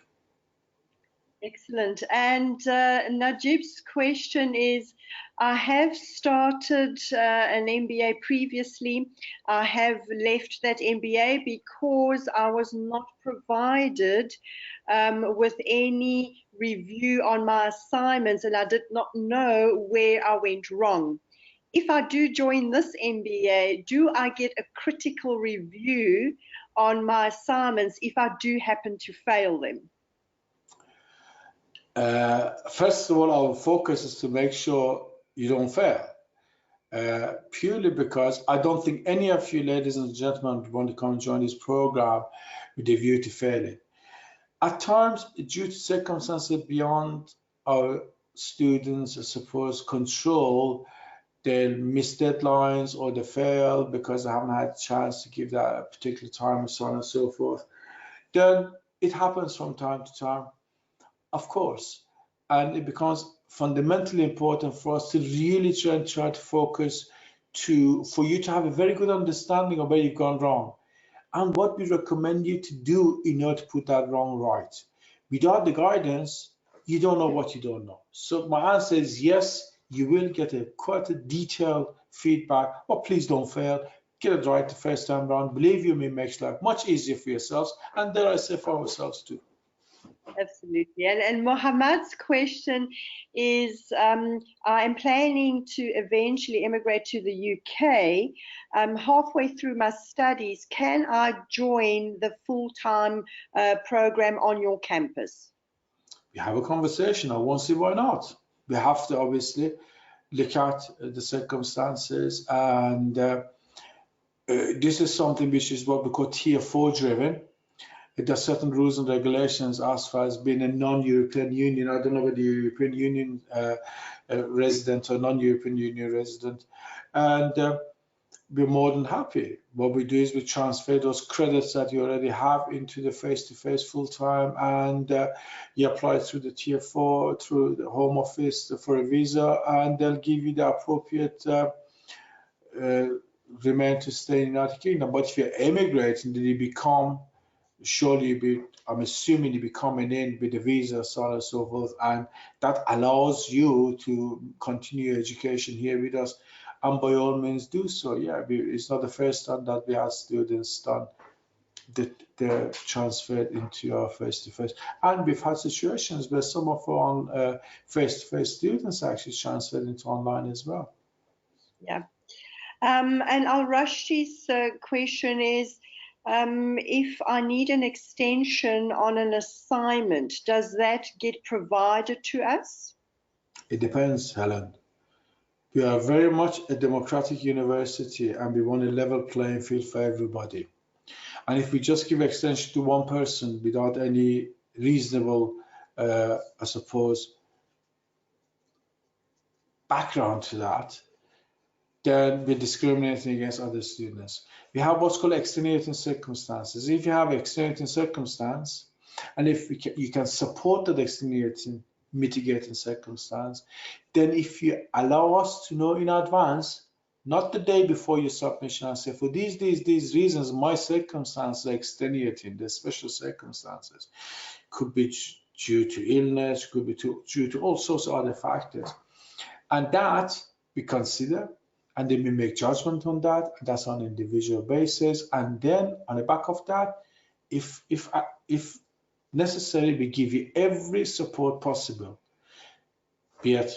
Excellent. And Najib's question is, I have started an MBA previously. I have left that MBA because I was not provided with any review on my assignments, and I did not know where I went wrong. If I do join this MBA, do I get a critical review on my assignments if I do happen to fail them? First of all, our focus is to make sure you don't fail. Purely because I don't think any of you, ladies and gentlemen, want to come and join this program with a view to failing. At times, due to circumstances beyond our students, I suppose, control, they'll miss deadlines, or they fail because they haven't had a chance to give that particular time, and so on and so forth. Then it happens from time to time, of course, and it becomes fundamentally important for us to really try to focus for you to have a very good understanding of where you've gone wrong and what we recommend you to do in order to put that wrong right. Without the guidance, you don't know what you don't know. So my answer is yes, you will get quite a detailed feedback, but please don't fail. Get it right the first time around. Believe you me, it makes life much easier for yourselves, and dare I say for ourselves too. Absolutely. And Mohammed's question is, I'm planning to eventually immigrate to the UK. Halfway through my studies, can I join the full-time program on your campus? we have a conversation. I won't see why not. We have to obviously look at the circumstances, and this is something which is what we call tier 4 driven. There are certain rules and regulations as far as being a non-European Union. I don't know whether you're European Union resident or non-European Union resident, and we're more than happy. What we do is we transfer those credits that you already have into the face-to-face full-time, and you apply through the tier 4, through the Home Office for a visa, and they'll give you the appropriate remain to stay in the United Kingdom. But if you're emigrating, then you become, surely I'm assuming you'll be coming in with a visa, so on and so forth, and that allows you to continue your education here with us. And by all means do so. Yeah, it's not the first time that we have students done they're transferred into our face-to-face, and we've had situations where some of our face-to-face students actually transferred into online as well. Yeah, and Al-Rashid's question is, if I need an extension on an assignment, does that get provided to us? It depends, Helen. We are very much a democratic university, and we want a level playing field for everybody. And if we just give extension to one person without any reasonable, I suppose, background to that, then we're discriminating against other students. We have what's called extenuating circumstances. If you have extenuating circumstance, and if you can support that extenuating mitigating circumstance, then if you allow us to know in advance, not the day before your submission, and say, for these reasons, my circumstances are extenuating, the special circumstances, could be due to illness, could be due to all sorts of other factors, and that we consider, and then we make judgment on that, and that's on an individual basis, and then on the back of that, if necessary, we give you every support possible, be it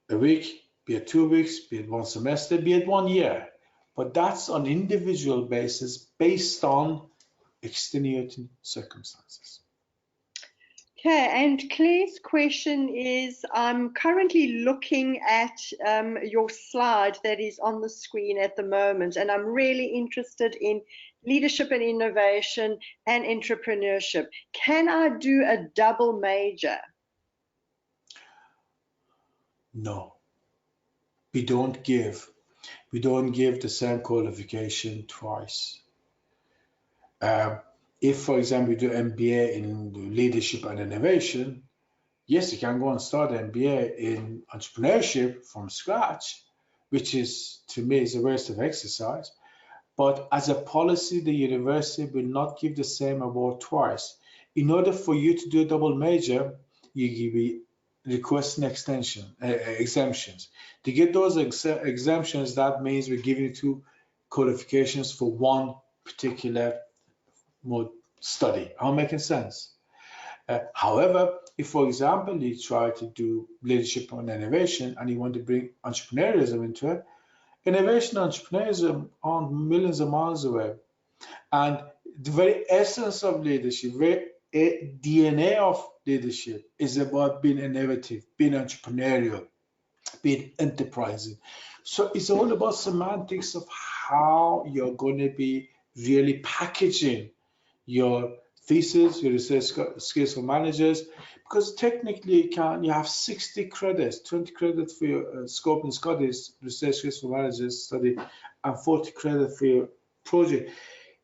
a week, be it 2 weeks, be it 1 semester, be it 1 year. But that's on individual basis based on extenuating circumstances. Okay, and Claire's question is, I'm currently looking at your slide that is on the screen at the moment, and I'm really interested in leadership and innovation and entrepreneurship. Can I do a double major? No. We don't give the same qualification twice. If, for example, you do MBA in leadership and innovation, yes, you can go and start an MBA in entrepreneurship from scratch, which is, to me, is a waste of exercise. But as a policy, the university will not give the same award twice. In order for you to do a double major, you be requesting exemptions. To get those exemptions, that means we're giving you 2 qualifications for one particular mode study. Am I making sense? However, if, for example, you try to do leadership and innovation and you want to bring entrepreneurialism into it, innovation and entrepreneurship aren't millions of miles away. And the very essence of leadership, very DNA of leadership is about being innovative, being entrepreneurial, being enterprising. So it's all about semantics of how you're going to be really packaging your thesis, your research skills for managers, because technically you have 60 credits, 20 credits for your scope and studies, research skills for managers study, and 40 credits for your project.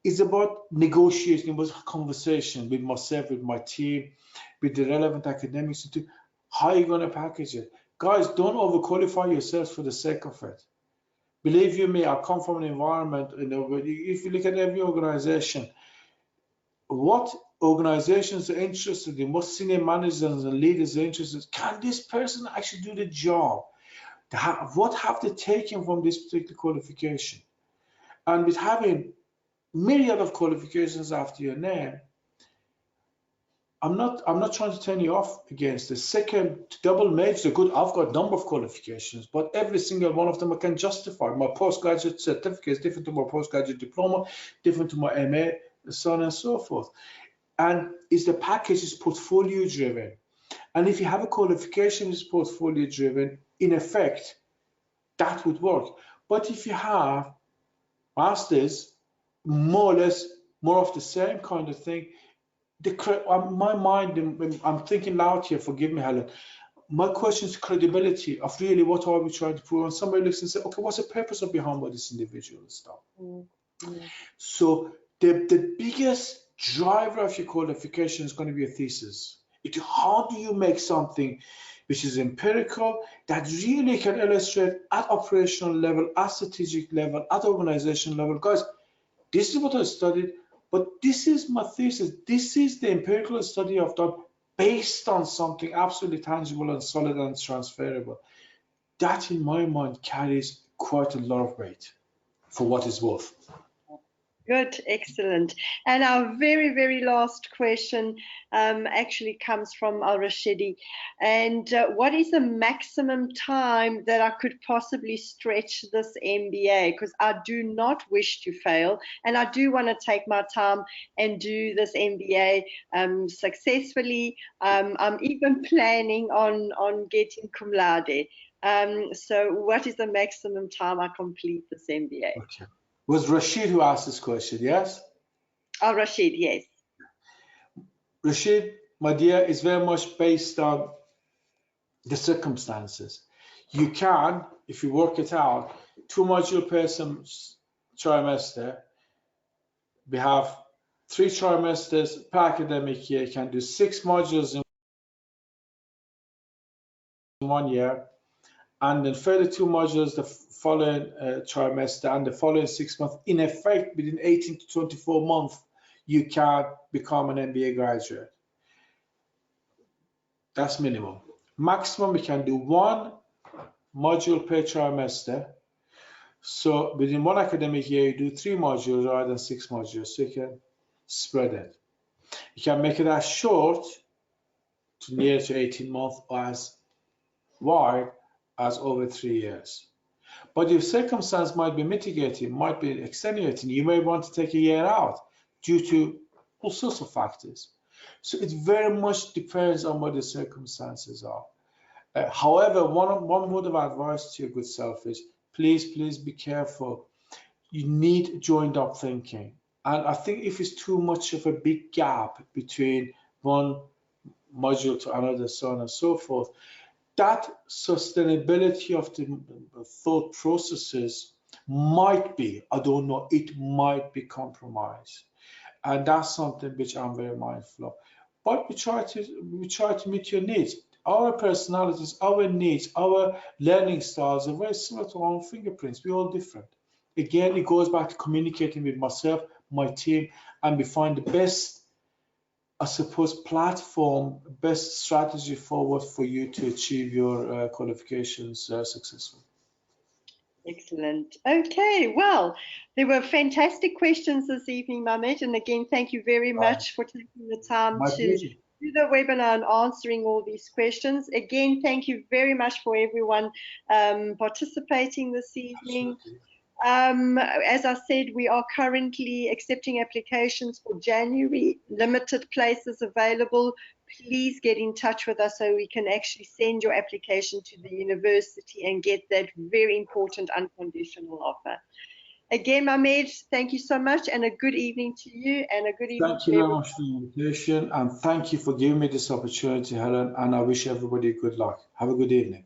It's about negotiating, about conversation with myself, with my team, with the relevant academics, to how are you going to package it. Guys, don't overqualify yourselves for the sake of it. Believe you me, I come from an environment, if you look at every organization, what organizations are interested in, what senior managers and leaders are interested in, can this person actually do the job? What have they taken from this particular qualification? And with having myriad of qualifications after your name, I'm not trying to turn you off against the second double majors are good. I've got a number of qualifications, but every single one of them I can justify. My postgraduate certificate is different to my postgraduate diploma, different to my MA, so on and so forth. And is the package is portfolio driven. And if you have a qualification which is portfolio driven, in effect, that would work. But if you have masters, more or less, more of the same kind of thing, my mind, I'm thinking loud here, forgive me, Helen. My question is credibility of really what are we trying to prove? And somebody looks and says, okay, what's the purpose of behind what this individual has done? So the biggest driver of your qualification is going to be a thesis. How do you make something which is empirical, that really can illustrate at operational level, at strategic level, at organizational level? Guys, this is what I studied, but this is my thesis. This is the empirical study I've done based on something absolutely tangible and solid and transferable. That, in my mind, carries quite a lot of weight for what it's worth. Good, excellent. And our very, very last question actually comes from Al Rashidi. And what is the maximum time that I could possibly stretch this MBA? Because I do not wish to fail, and I do want to take my time and do this MBA successfully. I'm even planning on getting cum laude. So what is the maximum time I complete this MBA? Okay. It was Rashid who asked this question, yes? Oh, Rashid, yes. Rashid, my dear, is very much based on the circumstances. You can, if you work it out, 2 modules per trimester. We have 3 trimesters per academic year. You can do 6 modules in 1 year, and then further 2 modules the following trimester, and the following 6 months. In effect, within 18 to 24 months, you can become an MBA graduate. That's minimum. Maximum, we can do 1 module per trimester. So within 1 academic year, you do 3 modules rather than 6 modules, so you can spread it. You can make it as short, to near to 18 months, or as wide as over 3 years. But your circumstance might be mitigating, might be extenuating. You may want to take a year out due to all sorts of factors. So it very much depends on what the circumstances are. However, one word of advice to your good self is, please be careful. You need joined up thinking. And I think if it's too much of a big gap between one module to another, so on and so forth, that sustainability of the thought processes might be, I don't know, it might be compromised. And that's something which I'm very mindful of. But we try to meet your needs. Our personalities, our needs, our learning styles are very similar to our own fingerprints. We're all different. Again, it goes back to communicating with myself, my team, and we find the best, I suppose, platform, best strategy forward for you to achieve your qualifications successfully. Excellent. Okay, well, there were fantastic questions this evening, Mammed. And again, thank you very much for taking the time to do the webinar and answering all these questions. Again, thank you very much for everyone participating this evening. As I said, we are currently accepting applications for January, limited places available. Please get in touch with us so we can actually send your application to the university and get that very important unconditional offer. Again, Mammed, thank you so much, and a good evening to you, and a good evening to everyone. Thank you very much for the invitation, and thank you for giving me this opportunity, Helen, and I wish everybody good luck. Have a good evening.